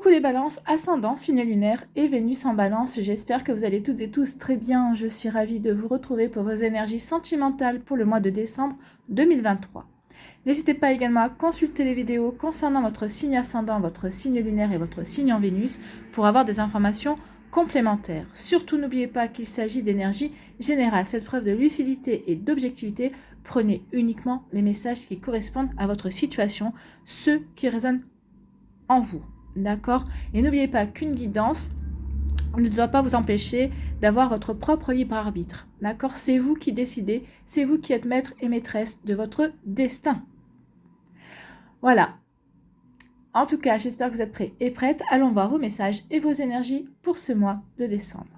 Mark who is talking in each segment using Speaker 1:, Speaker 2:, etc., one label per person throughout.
Speaker 1: Coucou les balances, ascendant, signe lunaire et Vénus en balance. J'espère que vous allez toutes et tous très bien. Je suis ravie de vous retrouver pour vos énergies sentimentales pour le mois de décembre 2023. N'hésitez pas également à consulter les vidéos concernant votre signe ascendant, votre signe lunaire et votre signe en Vénus pour avoir des informations complémentaires. Surtout n'oubliez pas qu'il s'agit d'énergie générale. Faites preuve de lucidité et d'objectivité. Prenez uniquement les messages qui correspondent à votre situation, ceux qui résonnent en vous. D'accord? Et n'oubliez pas qu'une guidance ne doit pas vous empêcher d'avoir votre propre libre arbitre. D'accord? C'est vous qui décidez, c'est vous qui êtes maître et maîtresse de votre destin. Voilà. En tout cas, j'espère que vous êtes prêts et prêtes. Allons voir vos messages et vos énergies pour ce mois de décembre.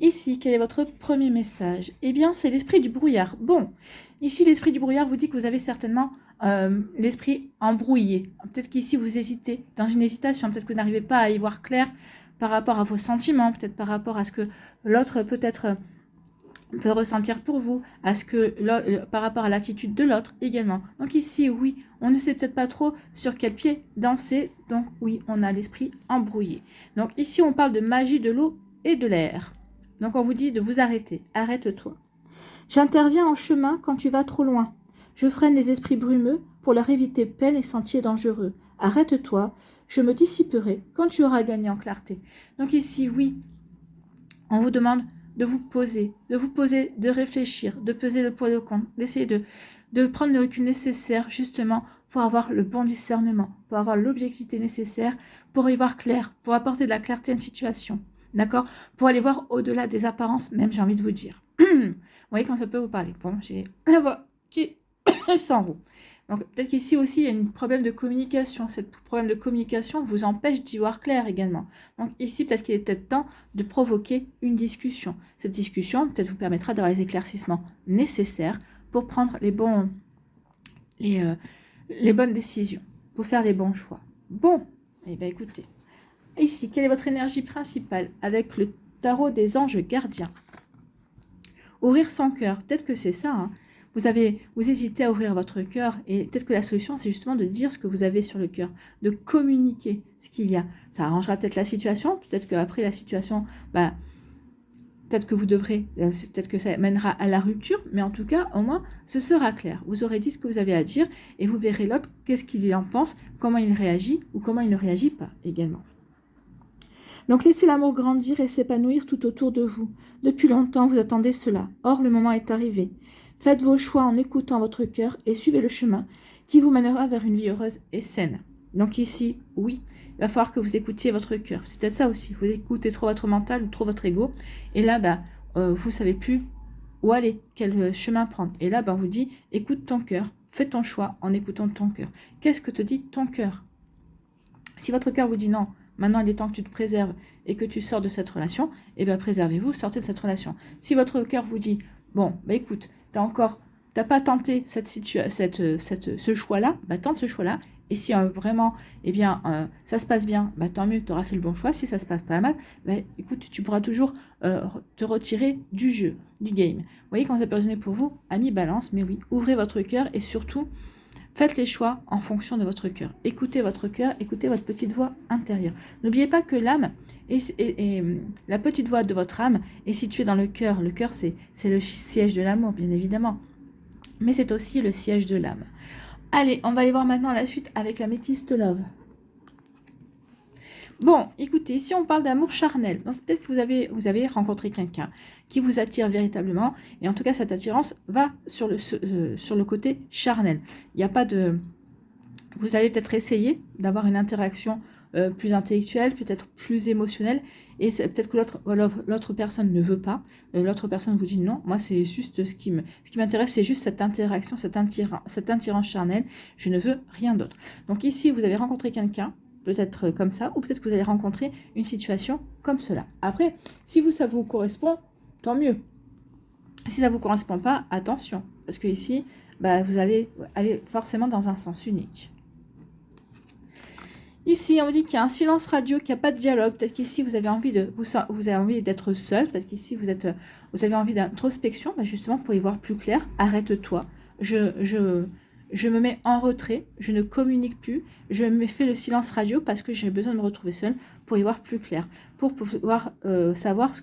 Speaker 1: Ici, quel est votre premier message? Eh bien, c'est l'esprit du brouillard. Bon, ici, l'esprit du brouillard vous dit que vous avez certainement l'esprit embrouillé. Peut-être qu'ici, vous hésitez, dans une hésitation. Peut-être que vous n'arrivez pas à y voir clair par rapport à vos sentiments, peut-être par rapport à ce que l'autre peut-être peut ressentir pour vous, à ce que par rapport à l'attitude de l'autre également. Donc ici, oui, on ne sait peut-être pas trop sur quel pied danser. Donc oui, on a l'esprit embrouillé. Donc ici, on parle de magie de l'eau et de l'air. Donc on vous dit de vous arrêter. Arrête-toi. J'interviens en chemin quand tu vas trop loin. Je freine les esprits brumeux pour leur éviter peine et sentiers dangereux. Arrête-toi. Je me dissiperai quand tu auras gagné en clarté. Donc ici, oui, on vous demande de vous poser, de réfléchir, de peser le pour et le contre, d'essayer de prendre le recul nécessaire justement pour avoir le bon discernement, pour avoir l'objectivité nécessaire, pour y voir clair, pour apporter de la clarté à une situation. D'accord? Pour aller voir au-delà des apparences, même j'ai envie de vous dire. Vous voyez comment ça peut vous parler. Bon, j'ai la voix qui s'enroule. Donc peut-être qu'ici aussi il y a un problème de communication. Ce problème de communication vous empêche d'y voir clair également. Donc ici peut-être qu'il est peut-être temps de provoquer une discussion. Cette discussion peut-être vous permettra d'avoir les éclaircissements nécessaires pour prendre les bonnes décisions, pour faire les bons choix. Bon, eh bien écoutez. Ici, quelle est votre énergie principale avec le tarot des anges gardiens? Ouvrir son cœur, peut-être que c'est ça. Hein. Vous hésitez à ouvrir votre cœur et peut-être que la solution, c'est justement de dire ce que vous avez sur le cœur, de communiquer ce qu'il y a. Ça arrangera peut-être la situation, peut-être qu'après la situation, peut-être que vous devrez, peut-être que ça mènera à la rupture, mais en tout cas, au moins, ce sera clair. Vous aurez dit ce que vous avez à dire et vous verrez l'autre, qu'est-ce qu'il en pense, comment il réagit ou comment il ne réagit pas également. Donc laissez l'amour grandir et s'épanouir tout autour de vous. Depuis longtemps, vous attendez cela. Or, le moment est arrivé. Faites vos choix en écoutant votre cœur et suivez le chemin qui vous mènera vers une vie heureuse et saine. Donc ici, oui, il va falloir que vous écoutiez votre cœur. C'est peut-être ça aussi. Vous écoutez trop votre mental ou trop votre ego. Et là, vous ne savez plus où aller, quel chemin prendre. Et là, on vous dit, écoute ton cœur. Fais ton choix en écoutant ton cœur. Qu'est-ce que te dit ton cœur? Si votre cœur vous dit non, maintenant il est temps que tu te préserves et que tu sors de cette relation, eh bien préservez-vous, sortez de cette relation. Si votre cœur vous dit, bon, écoute, t'as pas tenté ce choix-là, tente ce choix-là, et si vraiment, ça se passe bien, tant mieux, tu auras fait le bon choix. Si ça se passe pas mal, écoute, tu pourras toujours te retirer du jeu, du game. Vous voyez comment ça peut résonner pour vous, amis balance, mais oui, ouvrez votre cœur et surtout, faites les choix en fonction de votre cœur. Écoutez votre cœur, écoutez votre petite voix intérieure. N'oubliez pas que l'âme et la petite voix de votre âme est située dans le cœur. Le cœur, c'est le siège de l'amour, bien évidemment. Mais c'est aussi le siège de l'âme. Allez, on va aller voir maintenant la suite avec la métiste love. Bon, écoutez, si on parle d'amour charnel, donc peut-être que vous avez rencontré quelqu'un qui vous attire véritablement, et en tout cas cette attirance va sur le côté charnel. Il n'y a pas de... Vous avez peut-être essayé d'avoir une interaction plus intellectuelle, peut-être plus émotionnelle, et peut-être que l'autre personne ne veut pas, l'autre personne vous dit non, moi c'est juste ce qui m'intéresse, c'est juste cette interaction, cette attirance charnelle, je ne veux rien d'autre. Donc ici, vous avez rencontré quelqu'un, peut-être comme ça, ou peut-être que vous allez rencontrer une situation comme cela. Après, si ça vous correspond, tant mieux. Si ça ne vous correspond pas, attention, parce que ici, vous allez aller forcément dans un sens unique. Ici, on vous dit qu'il y a un silence radio, qu'il n'y a pas de dialogue. Peut-être qu'ici, vous avez envie d'être seul. Peut-être qu'ici, vous avez envie d'introspection, justement, pour y voir plus clair. Arrête-toi. Je je me mets en retrait, je ne communique plus, je me fais le silence radio parce que j'ai besoin de me retrouver seule pour y voir plus clair, pour pouvoir savoir ce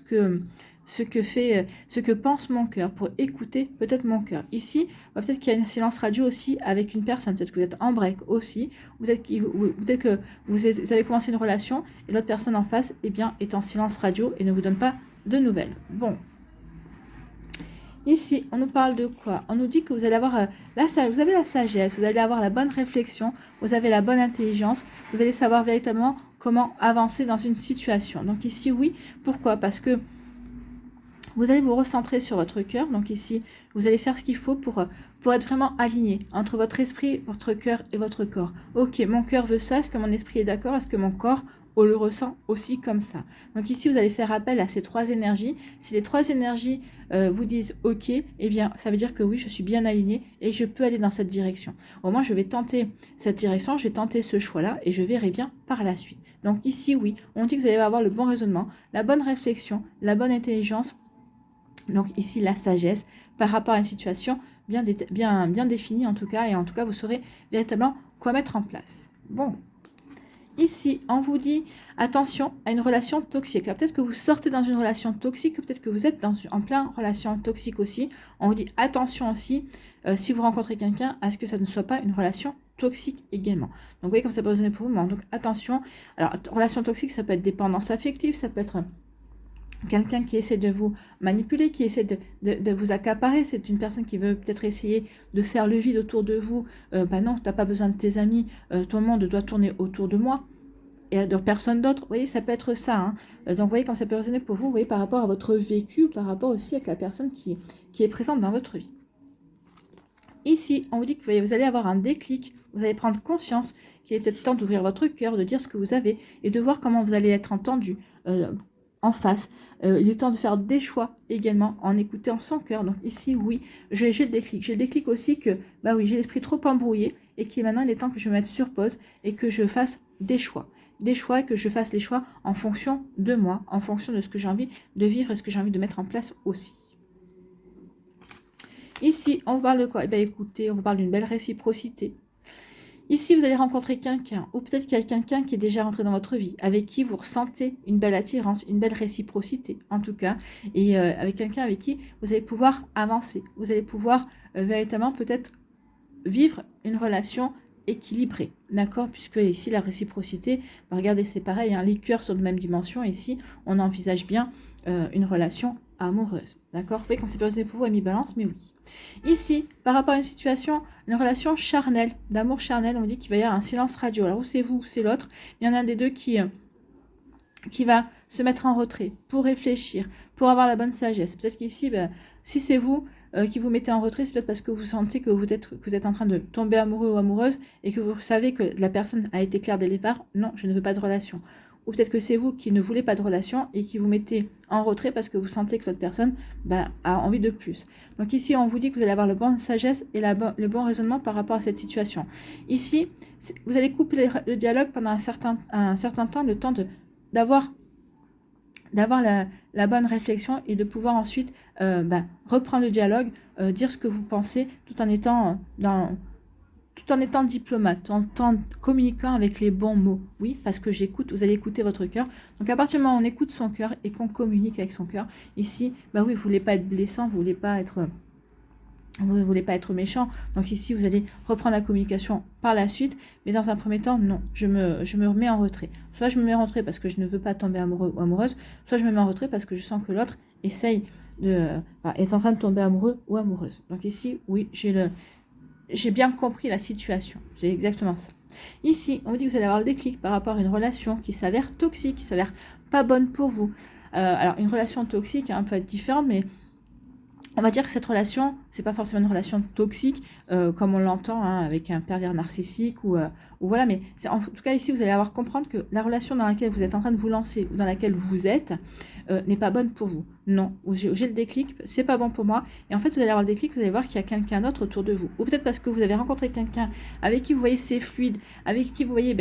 Speaker 1: que pense mon cœur, pour écouter peut-être mon cœur. Ici, peut-être qu'il y a un silence radio aussi avec une personne, peut-être que vous êtes en break aussi, peut-être que vous avez commencé une relation et l'autre personne en face est en silence radio et ne vous donne pas de nouvelles. Bon. Ici, on nous parle de quoi? On nous dit que vous allez avoir vous avez la sagesse, vous allez avoir la bonne réflexion, vous avez la bonne intelligence, vous allez savoir véritablement comment avancer dans une situation. Donc ici, oui. Pourquoi? Parce que vous allez vous recentrer sur votre cœur. Donc ici, vous allez faire ce qu'il faut pour être vraiment aligné entre votre esprit, votre cœur et votre corps. Ok, mon cœur veut ça, est-ce que mon esprit est d'accord? Est-ce que mon corps le ressent aussi comme ça? Donc ici, vous allez faire appel à ces trois énergies. Si les trois énergies vous disent ok, eh bien, ça veut dire que oui, je suis bien alignée et je peux aller dans cette direction. Au moins, je vais tenter cette direction, je vais tenter ce choix-là et je verrai bien par la suite. Donc ici, oui, on dit que vous allez avoir le bon raisonnement, la bonne réflexion, la bonne intelligence. Donc ici, la sagesse par rapport à une situation bien définie en tout cas. Et en tout cas, vous saurez véritablement quoi mettre en place. Bon. Ici, on vous dit attention à une relation toxique. Peut-être que vous sortez dans une relation toxique, peut-être que vous êtes en plein relation toxique aussi. On vous dit attention aussi, si vous rencontrez quelqu'un, à ce que ça ne soit pas une relation toxique également. Donc vous voyez comme ça peut résonner pour vous, mais donc attention. Alors, relation toxique, ça peut être dépendance affective, ça peut être quelqu'un qui essaie de vous manipuler, qui essaie de vous accaparer. C'est une personne qui veut peut-être essayer de faire le vide autour de vous. Non, tu n'as pas besoin de tes amis, ton monde doit tourner autour de moi et de personne d'autre. Vous voyez, ça peut être ça. Hein. Donc, vous voyez comme ça peut résonner pour vous, vous voyez, par rapport à votre vécu, par rapport aussi avec la personne qui est présente dans votre vie. Ici, on vous dit que vous allez avoir un déclic, vous allez prendre conscience qu'il est peut-être temps d'ouvrir votre cœur, de dire ce que vous avez et de voir comment vous allez être entendu en face. Il est temps de faire des choix également en écoutant son cœur. Donc ici, oui, j'ai le déclic. J'ai le déclic aussi que, j'ai l'esprit trop embrouillé et que maintenant, il est temps que je me mette sur pause et que je fasse des choix. Des choix et que je fasse les choix en fonction de moi, en fonction de ce que j'ai envie de vivre et ce que j'ai envie de mettre en place aussi. Ici, on vous parle de quoi? Écoutez, on vous parle d'une belle réciprocité. Ici, vous allez rencontrer quelqu'un, ou peut-être qu'il y a quelqu'un qui est déjà rentré dans votre vie, avec qui vous ressentez une belle attirance, une belle réciprocité, en tout cas, et avec quelqu'un avec qui vous allez pouvoir avancer. Vous allez pouvoir véritablement peut-être vivre une relation équilibrée, d'accord? Puisque ici, la réciprocité, regardez, c'est pareil, hein, les cœurs sont de même dimension, et ici, on envisage bien une relation amoureuse, d'accord? Vous voyez, quand c'est pas pour vous, à mi-balance, mais oui. Ici, par rapport à une situation, une relation charnelle, d'amour charnel, on dit qu'il va y avoir un silence radio. Alors, ou c'est vous, ou c'est l'autre. Il y en a un des deux qui va se mettre en retrait pour réfléchir, pour avoir la bonne sagesse. Peut-être qu'ici, si c'est vous qui vous mettez en retrait, c'est peut-être parce que vous sentez que vous êtes en train de tomber amoureux ou amoureuse et que vous savez que la personne a été claire dès le départ. Non, je ne veux pas de relation. Ou peut-être que c'est vous qui ne voulez pas de relation et qui vous mettez en retrait parce que vous sentez que l'autre personne a envie de plus. Donc ici, on vous dit que vous allez avoir la bonne sagesse et le bon raisonnement par rapport à cette situation. Ici, vous allez couper le dialogue pendant un certain temps, le temps d'avoir la bonne réflexion et de pouvoir ensuite reprendre le dialogue, dire ce que vous pensez tout en étant diplomate, tout en communiquant avec les bons mots. Oui, parce que vous allez écouter votre cœur. Donc à partir du moment où on écoute son cœur et qu'on communique avec son cœur, ici, oui, vous ne voulez pas être blessant, vous ne voulez pas être méchant. Donc ici, vous allez reprendre la communication par la suite. Mais dans un premier temps, non, je me remets en retrait. Soit je me mets en retrait parce que je ne veux pas tomber amoureux ou amoureuse, soit je me mets en retrait parce que je sens que l'autre est en train de tomber amoureux ou amoureuse. Donc ici, oui, j'ai bien compris la situation. C'est exactement ça. Ici, on vous dit que vous allez avoir le déclic par rapport à une relation qui s'avère toxique, qui s'avère pas bonne pour vous. Alors, une relation toxique peut être différente, mais on va dire que cette relation, c'est pas forcément une relation toxique, comme on l'entend avec un pervers narcissique ou voilà, mais en tout cas ici vous allez avoir comprendre que la relation dans laquelle vous êtes en train de vous lancer ou dans laquelle vous êtes n'est pas bonne pour vous. Non, j'ai le déclic, c'est pas bon pour moi. Et en fait vous allez avoir le déclic, vous allez voir qu'il y a quelqu'un d'autre autour de vous. Ou peut-être parce que vous avez rencontré quelqu'un avec qui vous voyez c'est fluide, avec qui vous voyez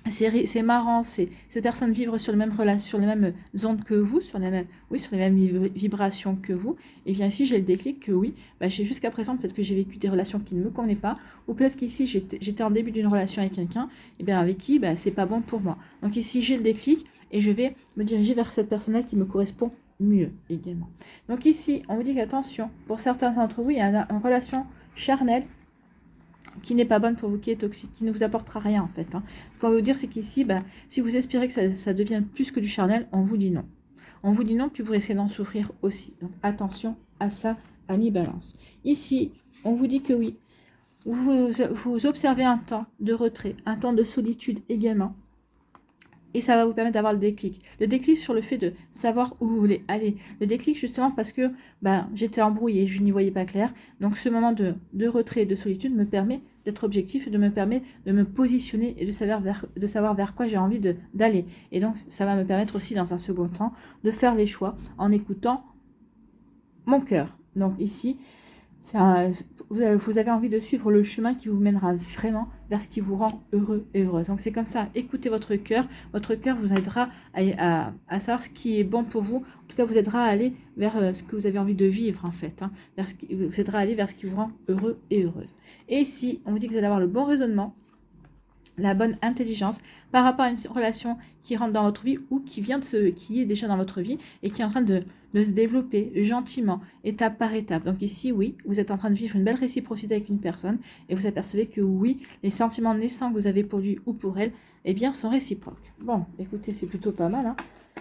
Speaker 1: c'est marrant, ces personnes vivent sur les mêmes relations, sur les mêmes ondes que vous, sur les mêmes, oui, sur les mêmes vibrations que vous. Et bien ici, j'ai le déclic que oui, jusqu'à présent, peut-être que j'ai vécu des relations qui ne me convenaient pas, ou peut-être qu'ici, j'étais en début d'une relation avec quelqu'un, et bien avec qui, c'est pas bon pour moi. Donc ici, j'ai le déclic, et je vais me diriger vers cette personne-là qui me correspond mieux également. Donc ici, on vous dit qu'attention, pour certains d'entre vous, il y a une relation charnelle qui n'est pas bonne pour vous, qui est toxique, qui ne vous apportera rien en fait. Hein. Ce qu'on veut vous dire, c'est qu'ici, si vous espérez que ça devienne plus que du charnel, on vous dit non. On vous dit non, puis vous risquez d'en souffrir aussi. Donc attention à ça, ami Balance. Ici, on vous dit que oui, vous observez un temps de retrait, un temps de solitude également. Et ça va vous permettre d'avoir le déclic. Le déclic sur le fait de savoir où vous voulez aller. Le déclic justement parce que j'étais embrouillée, je n'y voyais pas clair. Donc ce moment de retrait et de solitude me permet d'être objectif, me permet de me positionner et de savoir vers quoi j'ai envie d'aller. Et donc ça va me permettre aussi dans un second temps de faire les choix en écoutant mon cœur. Donc ici, vous avez envie de suivre le chemin qui vous mènera vraiment vers ce qui vous rend heureux et heureuse. Donc c'est comme ça, écoutez votre cœur vous aidera à savoir ce qui est bon pour vous, en tout cas vous aidera à aller vers ce que vous avez envie de vivre en fait, hein, vous aidera à aller vers ce qui vous rend heureux et heureuse. Et ici, on vous dit que vous allez avoir le bon raisonnement, la bonne intelligence par rapport à une relation qui rentre dans votre vie ou qui est déjà dans votre vie et qui est en train de se développer gentiment, étape par étape. Donc ici, oui, vous êtes en train de vivre une belle réciprocité avec une personne et vous apercevez que oui, les sentiments naissants que vous avez pour lui ou pour elle, eh bien, sont réciproques. Bon, écoutez, c'est plutôt pas mal. Hein.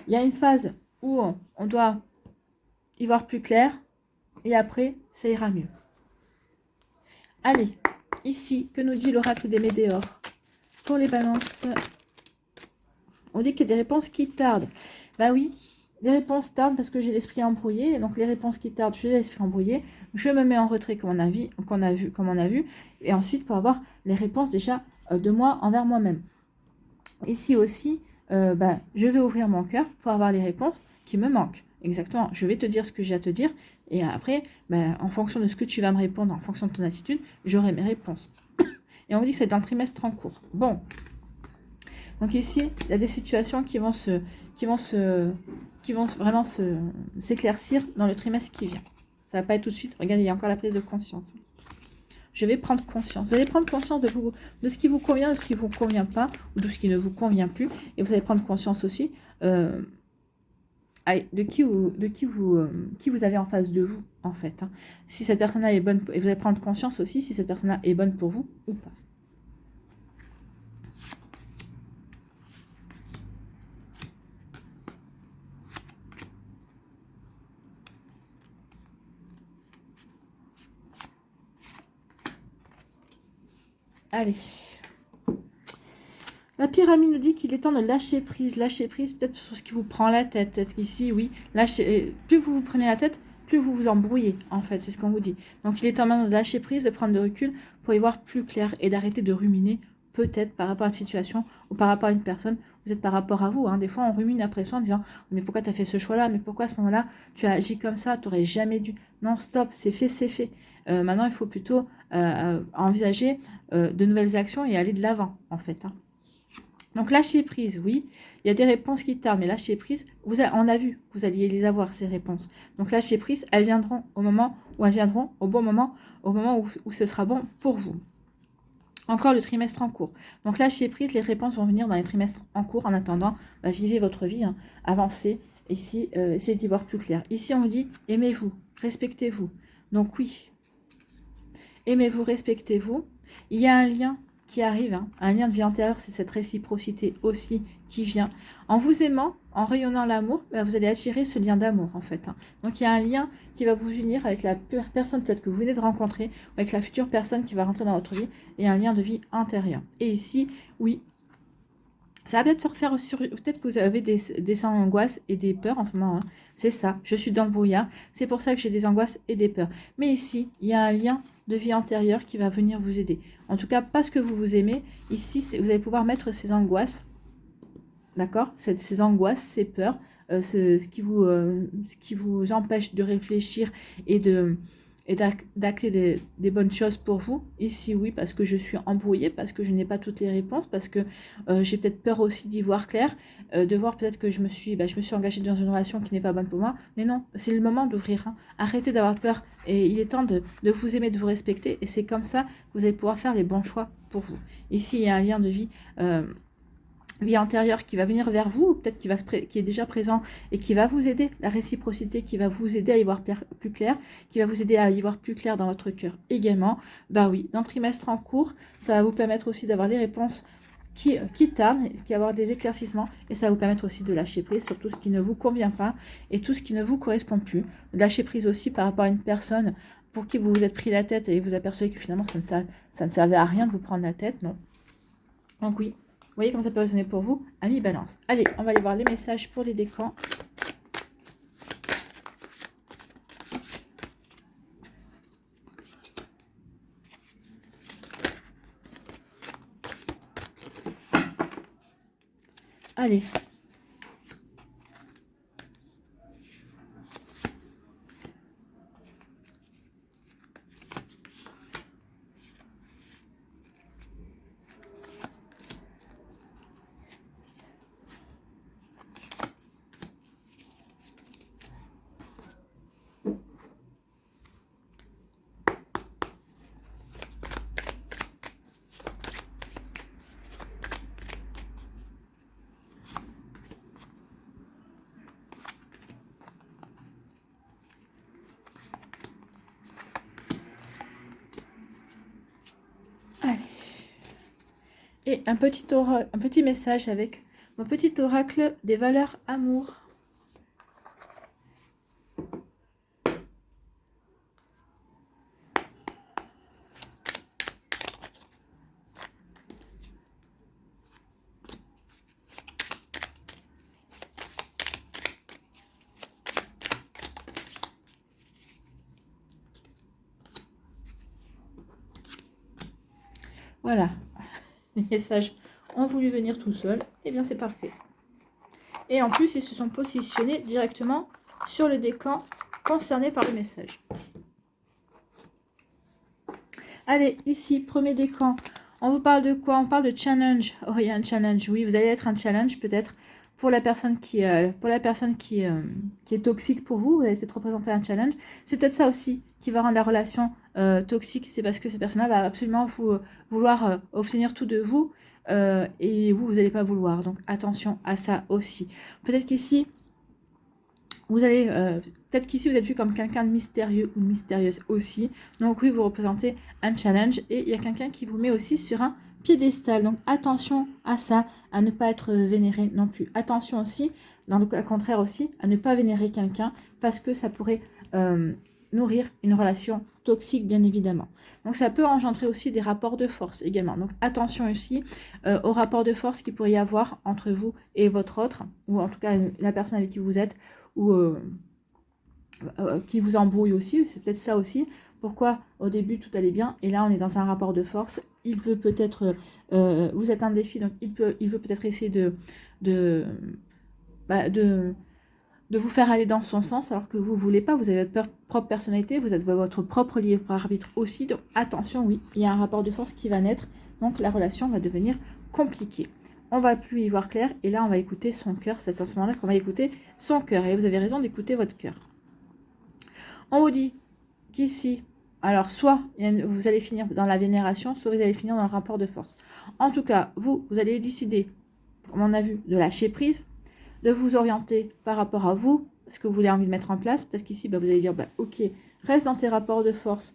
Speaker 1: Il y a une phase où on doit y voir plus clair et après, ça ira mieux. Allez, ici, que nous dit l'oracle des Médéors? Pour les balances, on dit qu'il y a des réponses qui tardent. Oui, les réponses tardent parce que j'ai l'esprit embrouillé. Donc les réponses qui tardent, j'ai l'esprit embrouillé. Je me mets en retrait comme on a vu. Et ensuite, pour avoir les réponses déjà de moi envers moi-même. Ici aussi, je vais ouvrir mon cœur pour avoir les réponses qui me manquent. Exactement, je vais te dire ce que j'ai à te dire. Et après, en fonction de ce que tu vas me répondre, en fonction de ton attitude, j'aurai mes réponses. Et on vous dit que c'est dans le trimestre en cours. Bon. Donc ici, il y a des situations qui vont vraiment s'éclaircir dans le trimestre qui vient. Ça ne va pas être tout de suite. Regardez, il y a encore la prise de conscience. Je vais prendre conscience. Vous allez prendre conscience de ce qui vous convient, de ce qui ne vous convient pas, ou de ce qui ne vous convient plus. Et vous allez prendre conscience aussi de qui vous avez en face de vous, en fait. Hein. Si cette personne-là est bonne, et vous allez prendre conscience aussi si cette personne-là est bonne pour vous ou pas. Allez. La pyramide nous dit qu'il est temps de lâcher prise peut-être sur ce qui vous prend la tête. Peut-être qu'ici, oui, plus vous prenez la tête, plus vous vous embrouillez, en fait, c'est ce qu'on vous dit. Donc il est temps maintenant de lâcher prise, de prendre du recul pour y voir plus clair et d'arrêter de ruminer, peut-être par rapport à une situation ou par rapport à une personne, peut-être par rapport à vous. Hein. Des fois, on rumine après soi en disant « Mais pourquoi tu as fait ce choix-là? Mais pourquoi à ce moment-là, tu as agi comme ça? Tu n'aurais jamais dû. » Non, stop, c'est fait, c'est fait. Maintenant, il faut plutôt envisager de nouvelles actions et aller de l'avant, en fait. Hein. Donc, lâcher prise, oui. Il y a des réponses qui tardent, mais lâcher prise, on a vu que vous alliez les avoir, ces réponses. Donc, lâcher prise, elles viendront au moment où elles viendront au bon moment, au moment où ce sera bon pour vous. Encore le trimestre en cours. Donc, lâcher prise, les réponses vont venir dans les trimestres en cours. En attendant, vivez votre vie, hein, avancez. Ici, essayez d'y voir plus clair. Ici, on vous dit, aimez-vous, respectez-vous. Donc, oui, aimez-vous, respectez-vous. Il y a un lien qui arrive, hein, un lien de vie antérieure, c'est cette réciprocité aussi qui vient. En vous aimant, en rayonnant l'amour, vous allez attirer ce lien d'amour en fait. Hein. Donc il y a un lien qui va vous unir avec la personne peut-être que vous venez de rencontrer, ou avec la future personne qui va rentrer dans votre vie, et un lien de vie antérieure. Et ici, oui, ça va peut-être se refaire sur... Peut-être que vous avez des angoisses et des peurs en ce moment. Hein. C'est ça, je suis dans le brouillard. C'est pour ça que j'ai des angoisses et des peurs. Mais ici, il y a un lien de vie antérieure qui va venir vous aider. En tout cas, parce que vous vous aimez, ici, vous allez pouvoir mettre ces angoisses, d'accord, ces angoisses, ces peurs, ce qui vous empêche de réfléchir et et d'acter des bonnes choses pour vous. Ici, oui, parce que je suis embrouillée, parce que je n'ai pas toutes les réponses, parce que j'ai peut-être peur aussi d'y voir clair, de voir peut-être que je me suis engagée dans une relation qui n'est pas bonne pour moi. Mais non, c'est le moment d'ouvrir. Hein. Arrêtez d'avoir peur et il est temps de vous aimer, de vous respecter. Et c'est comme ça que vous allez pouvoir faire les bons choix pour vous. Ici, il y a un lien de vie antérieure qui va venir vers vous, peut-être qui est déjà présent et qui va vous aider, la réciprocité qui va vous aider à y voir plus clair, qui va vous aider à y voir plus clair dans votre cœur également. Bah oui, dans le trimestre en cours, ça va vous permettre aussi d'avoir les réponses qui tardent, qui avoir des éclaircissements, et ça va vous permettre aussi de lâcher prise sur tout ce qui ne vous convient pas et tout ce qui ne vous correspond plus. De lâcher prise aussi par rapport à une personne pour qui vous vous êtes pris la tête et vous apercevez que finalement ça ne servait à rien de vous prendre la tête, non. Donc oui. Vous voyez comment ça peut résonner pour vous, amis Balance. Allez, on va aller voir les messages pour les décans. Allez. Et un petit message avec mon petit oracle des valeurs amour. Voilà. Les messages ont voulu venir tout seuls, et bien c'est parfait. Et en plus, ils se sont positionnés directement sur le décan concerné par le message. Allez, ici, premier décan. On vous parle de quoi? On parle de challenge. Oh, il y a un challenge. Oui, vous allez être un challenge peut-être pour la personne qui est toxique pour vous. Vous allez peut-être représenter un challenge. C'est peut-être ça aussi qui va rendre la relation toxique. C'est parce que cette personne-là va absolument vouloir obtenir tout de vous. Et vous n'allez pas vouloir. Donc attention à ça aussi. Peut-être qu'ici, vous allez, peut-être qu'ici vous êtes vu comme quelqu'un de mystérieux ou mystérieuse aussi. Donc oui, vous représentez un challenge et il y a quelqu'un qui vous met aussi sur un piédestal. Donc attention à ça, à ne pas être vénéré non plus. Attention aussi, dans le cas contraire aussi, à ne pas vénérer quelqu'un parce que ça pourrait nourrir une relation toxique, bien évidemment. Donc ça peut engendrer aussi des rapports de force également. Donc attention aussi aux rapports de force qu'il pourrait y avoir entre vous et votre autre, ou en tout cas la personne avec qui vous êtes, ou qui vous embrouille aussi. C'est peut-être ça aussi. Pourquoi au début tout allait bien et là on est dans un rapport de force. Il veut peut-être, vous êtes un défi, donc il veut peut-être essayer de vous faire aller dans son sens alors que vous ne voulez pas, vous avez votre propre personnalité, vous êtes votre propre libre arbitre aussi, donc attention, oui, il y a un rapport de force qui va naître, donc la relation va devenir compliquée. On va plus y voir clair, et là on va écouter son cœur, c'est à ce moment-là qu'on va écouter son cœur, et vous avez raison d'écouter votre cœur. On vous dit qu'ici, alors soit vous allez finir dans la vénération, soit vous allez finir dans un rapport de force. En tout cas, vous allez décider, comme on a vu, de lâcher prise, de vous orienter par rapport à vous, ce que vous avez envie de mettre en place. Peut-être qu'ici, vous allez dire, ok, reste dans tes rapports de force.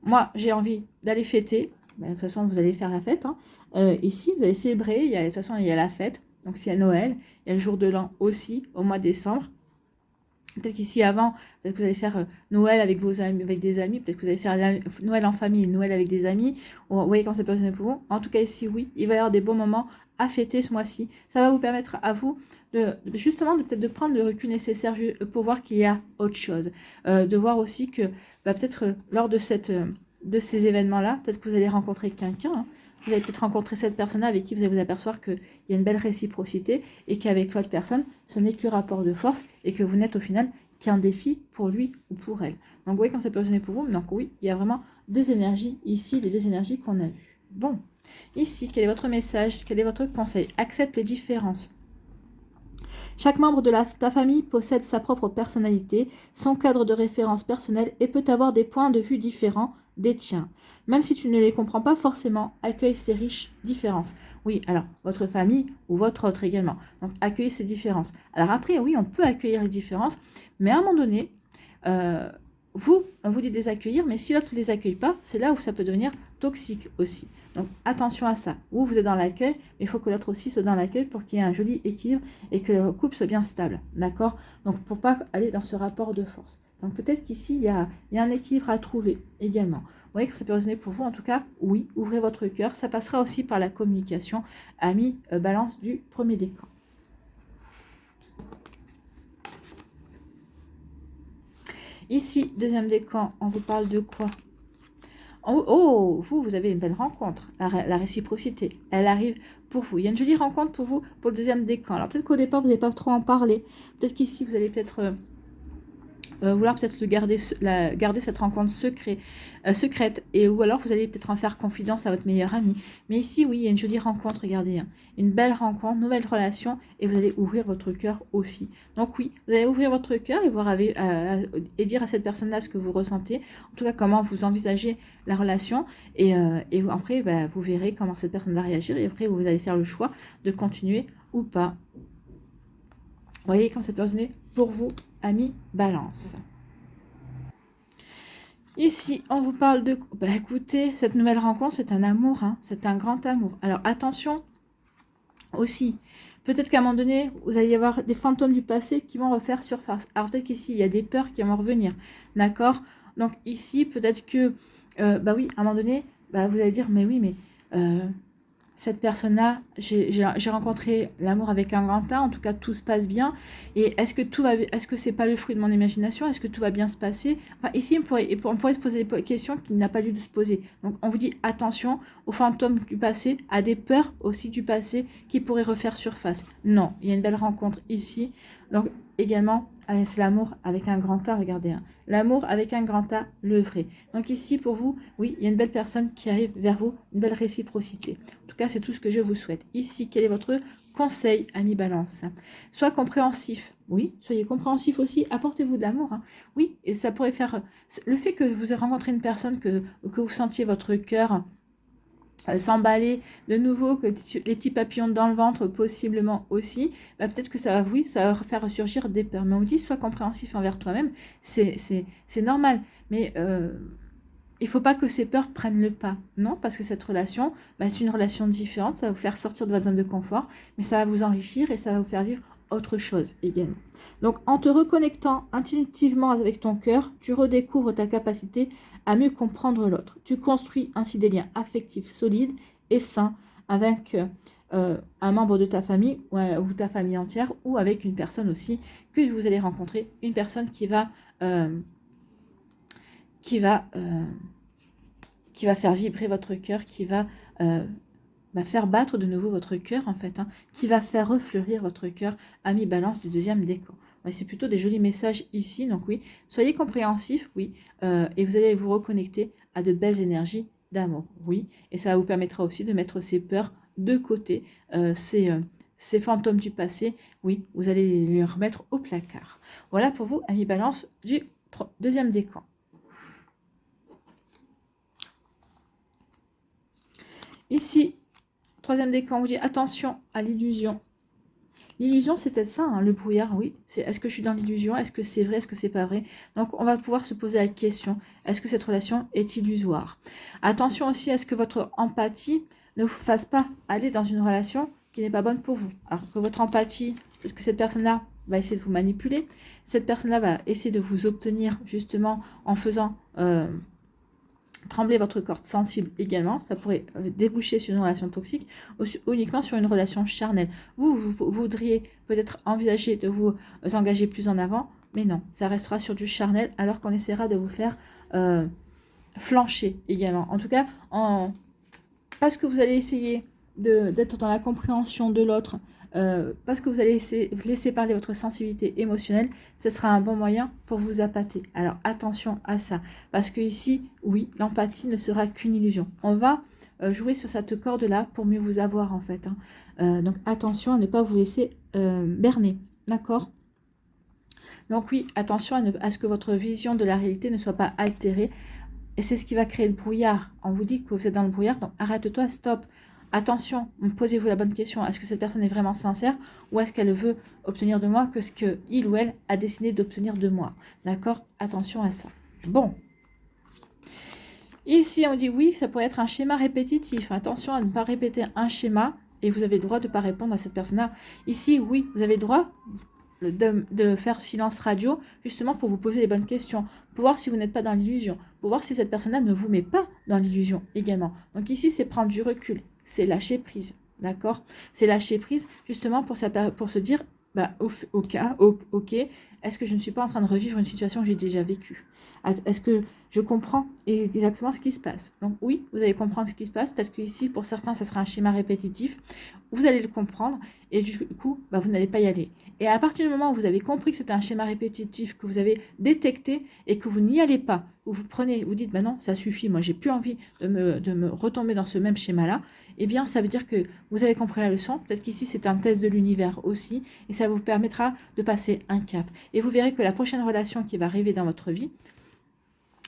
Speaker 1: Moi, j'ai envie d'aller fêter. De toute façon, vous allez faire la fête. Hein. Ici, vous allez célébrer. De toute façon, il y a la fête. Donc, s'il y a Noël, il y a le jour de l'an aussi, au mois de décembre. Peut-être qu'ici, avant, peut-être que vous allez faire Noël avec vos amis, avec des amis. Peut-être que vous allez faire Noël en famille, Noël avec des amis. Vous voyez quand c'est personnel pour vous. En tout cas, ici, oui, il va y avoir des bons moments à fêter ce mois-ci. Ça va vous permettre à vous justement peut-être de prendre le recul nécessaire pour voir qu'il y a autre chose. De voir aussi que peut-être lors de ces événements-là, peut-être que vous allez rencontrer quelqu'un. Hein. Vous allez peut-être rencontrer cette personne-là avec qui vous allez vous apercevoir qu'il y a une belle réciprocité et qu'avec l'autre personne, ce n'est que rapport de force et que vous n'êtes au final qui est un défi pour lui ou pour elle. Donc, vous voyez quand ça peut résonner pour vous. Donc, oui, il y a vraiment deux énergies ici, les deux énergies qu'on a vues. Bon, ici, quel est votre message? Quel est votre conseil? Accepte les différences. Chaque membre de ta famille possède sa propre personnalité, son cadre de référence personnel et peut avoir des points de vue différents des tiens. Même si tu ne les comprends pas forcément, accueille ces riches différences. Oui, alors, votre famille ou votre autre également. Donc, accueillez ces différences. Alors après, oui, on peut accueillir les différences, mais à un moment donné, on vous dit de les accueillir, mais si l'autre ne les accueille pas, c'est là où ça peut devenir toxique aussi. Donc attention à ça. Vous êtes dans l'accueil, mais il faut que l'autre aussi soit dans l'accueil pour qu'il y ait un joli équilibre et que le couple soit bien stable. D'accord? Donc pour pas aller dans ce rapport de force. Donc peut-être qu'ici, il y a un équilibre à trouver également. Vous voyez que ça peut résonner pour vous. En tout cas, oui, ouvrez votre cœur. Ça passera aussi par la communication. Amis, balance du premier décan. Ici, deuxième décan, on vous parle de quoi? Oh, vous avez une belle rencontre, la réciprocité, elle arrive pour vous. Il y a une jolie rencontre pour vous pour le deuxième décan. Alors peut-être qu'au départ, vous n'allez pas trop en parler. Peut-être qu'ici, vous allez peut-être vouloir peut-être garder cette rencontre secrète, ou alors vous allez peut-être en faire confidence à votre meilleur ami. Mais ici, oui, il y a une jolie rencontre, regardez, hein, une belle rencontre, nouvelle relation, et vous allez ouvrir votre cœur aussi. Donc oui, vous allez ouvrir votre cœur et dire à cette personne-là ce que vous ressentez, en tout cas comment vous envisagez la relation, et après, vous verrez comment cette personne va réagir, et après, vous allez faire le choix de continuer ou pas. Vous voyez quand ça peut résonner pour vous, amis Balance. Ici, on vous parle de... écoutez, cette nouvelle rencontre, c'est un amour, hein, c'est un grand amour. Alors, attention aussi, peut-être qu'à un moment donné, vous allez y avoir des fantômes du passé qui vont refaire surface. Alors, peut-être qu'ici, il y a des peurs qui vont revenir, d'accord? Donc, ici, peut-être que, oui, à un moment donné, vous allez dire, mais oui, mais... cette personne-là, j'ai rencontré l'amour avec un grand A, en tout cas tout se passe bien. Et est-ce que c'est pas le fruit de mon imagination? Est-ce que tout va bien se passer? Enfin, ici, on pourrait se poser des questions qu'il n'a pas dû se poser. Donc on vous dit attention aux fantômes du passé, à des peurs aussi du passé qui pourraient refaire surface. Non, il y a une belle rencontre ici. Donc également, c'est l'amour avec un grand A, regardez. Hein. L'amour avec un grand A, le vrai. Donc ici, pour vous, oui, il y a une belle personne qui arrive vers vous, une belle réciprocité. En tout cas, c'est tout ce que je vous souhaite. Ici, quel est votre conseil, ami Balance? Sois compréhensif. Oui, soyez compréhensif aussi. Apportez-vous de l'amour. Hein. Oui, et ça pourrait faire... Le fait que vous ayez rencontré une personne, que vous sentiez votre cœur s'emballer de nouveau, que les petits papillons dans le ventre possiblement aussi, peut-être que ça va faire ressurgir des peurs. Mais on dit, sois compréhensif envers toi-même, c'est normal. Mais il ne faut pas que ces peurs prennent le pas. Non, parce que cette relation, c'est une relation différente, ça va vous faire sortir de votre zone de confort, mais ça va vous enrichir et ça va vous faire vivre autre chose également. Donc, en te reconnectant intuitivement avec ton cœur, tu redécouvres ta capacité à mieux comprendre l'autre. Tu construis ainsi des liens affectifs solides et sains avec un membre de ta famille ou ta famille entière, ou avec une personne aussi que vous allez rencontrer, une personne qui va faire vibrer votre cœur, qui va faire battre de nouveau votre cœur, en fait, hein, qui va faire refleurir votre cœur, ami Balance du deuxième décan. Ouais, c'est plutôt des jolis messages ici, donc oui, soyez compréhensifs, oui, et vous allez vous reconnecter à de belles énergies d'amour, oui, et ça vous permettra aussi de mettre ces peurs de côté, ces fantômes du passé, oui, vous allez les remettre au placard. Voilà pour vous, ami Balance du deuxième décan. Ici, troisième décan, on vous dit attention à l'illusion. L'illusion, c'est peut-être ça, hein, le brouillard, oui. Est-ce que je suis dans l'illusion? Est-ce que c'est vrai? Est-ce que c'est pas vrai? Donc, on va pouvoir se poser la question, est-ce que cette relation est illusoire? Attention aussi à ce que votre empathie ne vous fasse pas aller dans une relation qui n'est pas bonne pour vous. Alors que votre empathie, est-ce que cette personne-là va essayer de vous manipuler? Cette personne-là va essayer de vous obtenir justement en faisant... trembler votre corde sensible également, ça pourrait déboucher sur une relation toxique ou uniquement sur une relation charnelle. Vous voudriez peut-être envisager de vous engager plus en avant, mais non, ça restera sur du charnel alors qu'on essaiera de vous faire flancher également. En tout cas, parce que vous allez essayer d'être dans la compréhension de l'autre, parce que vous allez laisser parler votre sensibilité émotionnelle, ce sera un bon moyen pour vous appâter. Alors attention à ça, parce que ici, oui, l'empathie ne sera qu'une illusion. On va jouer sur cette corde-là pour mieux vous avoir en fait. Donc attention à ne pas vous laisser berner, d'accord ? Donc oui, attention à ce que votre vision de la réalité ne soit pas altérée. Et c'est ce qui va créer le brouillard. On vous dit que vous êtes dans le brouillard, donc arrête-toi, stop. Attention, posez-vous la bonne question. Est-ce que cette personne est vraiment sincère ou est-ce qu'elle veut obtenir de moi que ce qu'il ou elle a décidé d'obtenir de moi? D'accord? Attention à ça. Bon. Ici, on dit oui, ça pourrait être un schéma répétitif. Attention à ne pas répéter un schéma et vous avez le droit de ne pas répondre à cette personne-là. Ici, oui, vous avez le droit de faire silence radio, justement pour vous poser les bonnes questions, pour voir si vous n'êtes pas dans l'illusion, pour voir si cette personne-là ne vous met pas dans l'illusion également. Donc ici, c'est prendre du recul, c'est lâcher prise, d'accord? C'est lâcher prise justement pour se dire, bah, ok, est-ce que je ne suis pas en train de revivre une situation que j'ai déjà vécue? Est-ce que je comprends exactement ce qui se passe? Donc oui, vous allez comprendre ce qui se passe. Peut-être qu'ici, pour certains, ça sera un schéma répétitif. Vous allez le comprendre et du coup, bah, vous n'allez pas y aller. Et à partir du moment où vous avez compris que c'était un schéma répétitif, que vous avez détecté et que vous n'y allez pas, vous dites, bah non, ça suffit, moi, j'ai plus envie de me retomber dans ce même schéma-là, eh bien, ça veut dire que vous avez compris la leçon. Peut-être qu'ici, c'est un test de l'univers aussi et ça vous permettra de passer un cap. Et vous verrez que la prochaine relation qui va arriver dans votre vie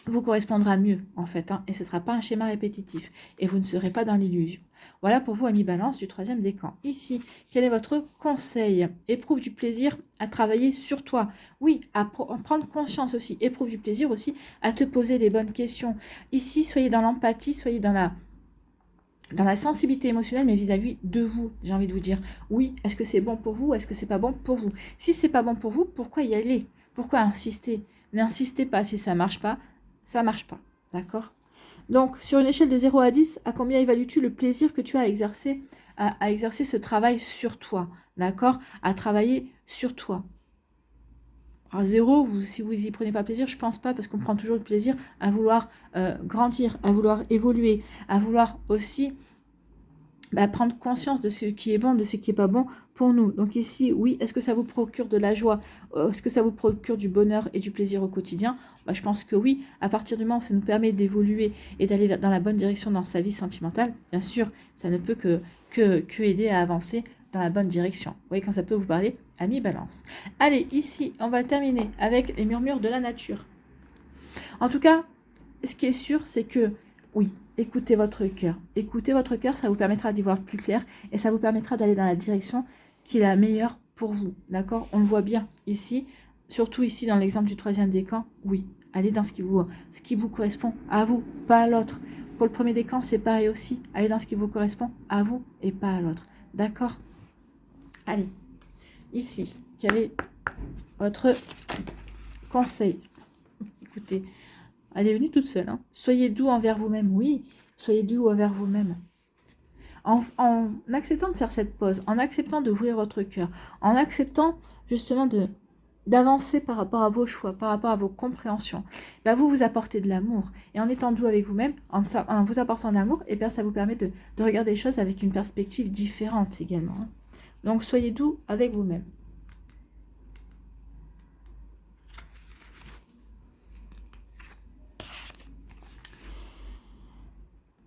Speaker 1: vous correspondra mieux en fait, et ce ne sera pas un schéma répétitif et vous ne serez pas dans l'illusion. Voilà pour vous, amis Balance du 3e décan. Ici, quel est votre conseil? Éprouve du plaisir à travailler sur toi. Oui, à prendre conscience aussi. Éprouve du plaisir aussi à te poser les bonnes questions. Ici, soyez dans l'empathie, soyez dans la sensibilité émotionnelle, mais vis-à-vis de vous, j'ai envie de vous dire. Oui, est-ce que c'est bon pour vous? Est-ce que c'est pas bon pour vous? Si c'est pas bon pour vous, pourquoi y aller? Pourquoi insister? N'insistez pas si ça marche pas. Ça marche pas, d'accord? Donc, sur une échelle de 0 à 10, à combien évalues-tu le plaisir que tu as à exercer ce travail sur toi, d'accord? À travailler sur toi. À 0, si vous y prenez pas plaisir, je pense pas, parce qu'on prend toujours le plaisir à vouloir grandir, à vouloir évoluer, à vouloir aussi prendre conscience de ce qui est bon, de ce qui n'est pas bon pour nous. Donc ici, oui, est-ce que ça vous procure de la joie? Est-ce que ça vous procure du bonheur et du plaisir au quotidien? Je pense que oui. À partir du moment où ça nous permet d'évoluer et d'aller dans la bonne direction dans sa vie sentimentale, bien sûr, ça ne peut que aider à avancer dans la bonne direction. Vous voyez quand ça peut vous parler, amis Balance. Allez, ici, on va terminer avec les murmures de la nature. En tout cas, ce qui est sûr, c'est que oui, écoutez votre cœur. Écoutez votre cœur, ça vous permettra d'y voir plus clair et ça vous permettra d'aller dans la direction qui est la meilleure pour vous. D'accord? On le voit bien ici, surtout ici dans l'exemple du 3e décan. Oui, allez dans ce qui vous correspond à vous, pas à l'autre. Pour le premier décan, c'est pareil aussi. Allez dans ce qui vous correspond à vous et pas à l'autre. D'accord? Allez, ici, quel est votre conseil? Écoutez. Elle est venue toute seule. Hein. Soyez doux envers vous-même. Oui, soyez doux envers vous-même. En acceptant de faire cette pause, en acceptant d'ouvrir votre cœur, en acceptant justement d'avancer par rapport à vos choix, par rapport à vos compréhensions, vous apportez de l'amour. Et en étant doux avec vous-même, en vous apportant de l'amour, ça vous permet de regarder les choses avec une perspective différente également. Hein. Donc, soyez doux avec vous-même.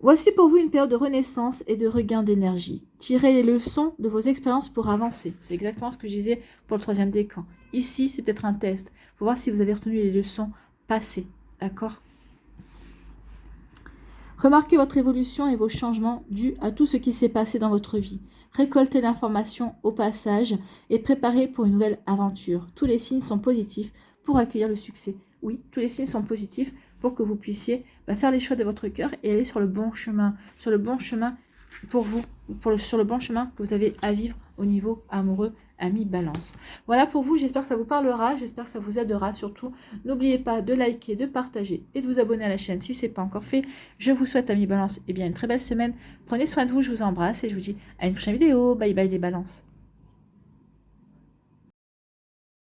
Speaker 1: Voici pour vous une période de renaissance et de regain d'énergie. Tirez les leçons de vos expériences pour avancer. C'est exactement ce que je disais pour le 3e décan. Ici, c'est peut-être un test pour voir si vous avez retenu les leçons passées. D'accord? Remarquez votre évolution et vos changements dus à tout ce qui s'est passé dans votre vie. Récoltez l'information au passage et préparez pour une nouvelle aventure. Tous les signes sont positifs pour accueillir le succès. Oui, tous les signes sont positifs pour que vous puissiez faire les choix de votre cœur et aller sur le bon chemin pour vous, sur le bon chemin que vous avez à vivre au niveau amoureux, amis Balance. Voilà pour vous, j'espère que ça vous parlera, j'espère que ça vous aidera surtout. N'oubliez pas de liker, de partager et de vous abonner à la chaîne si ce n'est pas encore fait. Je vous souhaite, amis Balance, une très belle semaine. Prenez soin de vous, je vous embrasse et je vous dis à une prochaine vidéo. Bye bye les Balances.